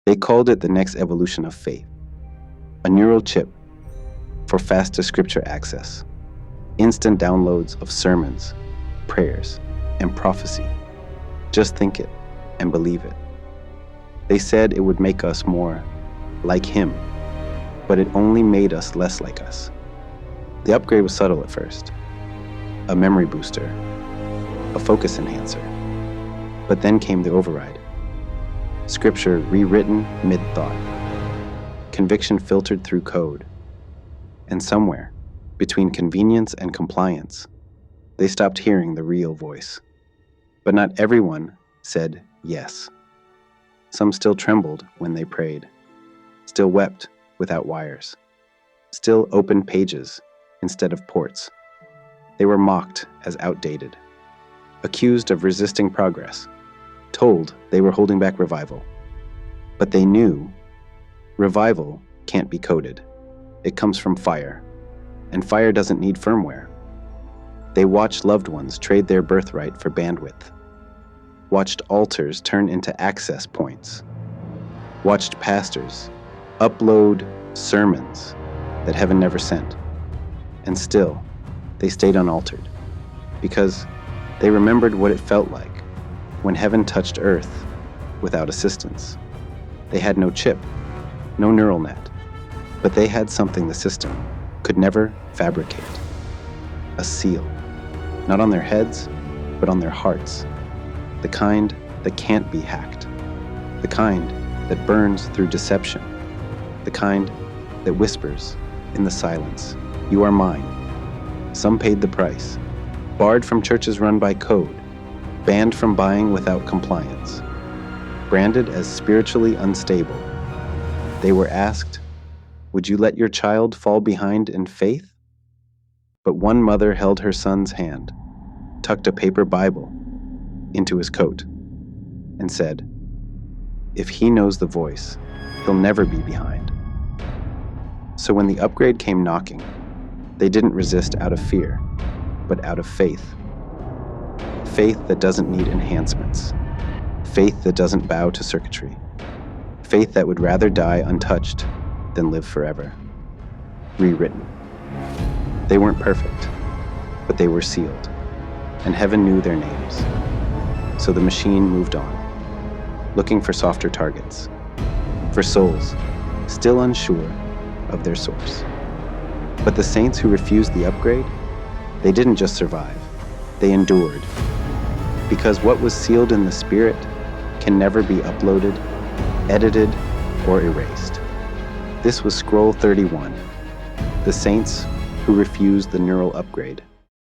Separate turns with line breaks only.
They called it the next evolution of faith, a neural chip for faster scripture access, instant downloads of sermons, prayers, and prophecy. Just think it and believe it. They said it would make us more like Him, but it only made us less like us. The upgrade was subtle at first, a memory booster, a focus enhancer, but then came the override. Scripture rewritten mid-thought, conviction filtered through code, and somewhere, between convenience and compliance, they stopped hearing the real voice. But not everyone said yes. Some still trembled when they prayed, still wept without wires, still opened pages instead of ports. They were mocked as outdated, accused of resisting progress, told they were holding back revival. But they knew revival can't be coded. It comes from fire, and fire doesn't need firmware. They watched loved ones trade their birthright for bandwidth, watched altars turn into access points, watched pastors upload sermons that heaven never sent. And still, they stayed unaltered, because they remembered what it felt like when heaven touched earth without assistance. They had no chip, no neural net, but they had something the system could never fabricate: a seal, not on their heads, but on their hearts, the kind that can't be hacked, the kind that burns through deception, the kind that whispers in the silence, "You are mine." Some paid the price, barred from churches run by code, banned from buying without compliance, branded as spiritually unstable. They were asked, "Would you let your child fall behind in faith?" But one mother held her son's hand, tucked a paper Bible into his coat, and said, "If he knows the voice, he'll never be behind." So when the upgrade came knocking, they didn't resist out of fear, but out of faith. Faith that doesn't need enhancements. Faith that doesn't bow to circuitry. Faith that would rather die untouched than live forever. Rewritten. They weren't perfect, but they were sealed, and heaven knew their names. So the machine moved on, looking for softer targets, for souls still unsure of their source. But the saints who refused the upgrade, they didn't just survive, they endured. Because what was sealed in the Spirit can never be uploaded, edited, or erased. This was Scroll 31, the saints who refused the neural upgrade.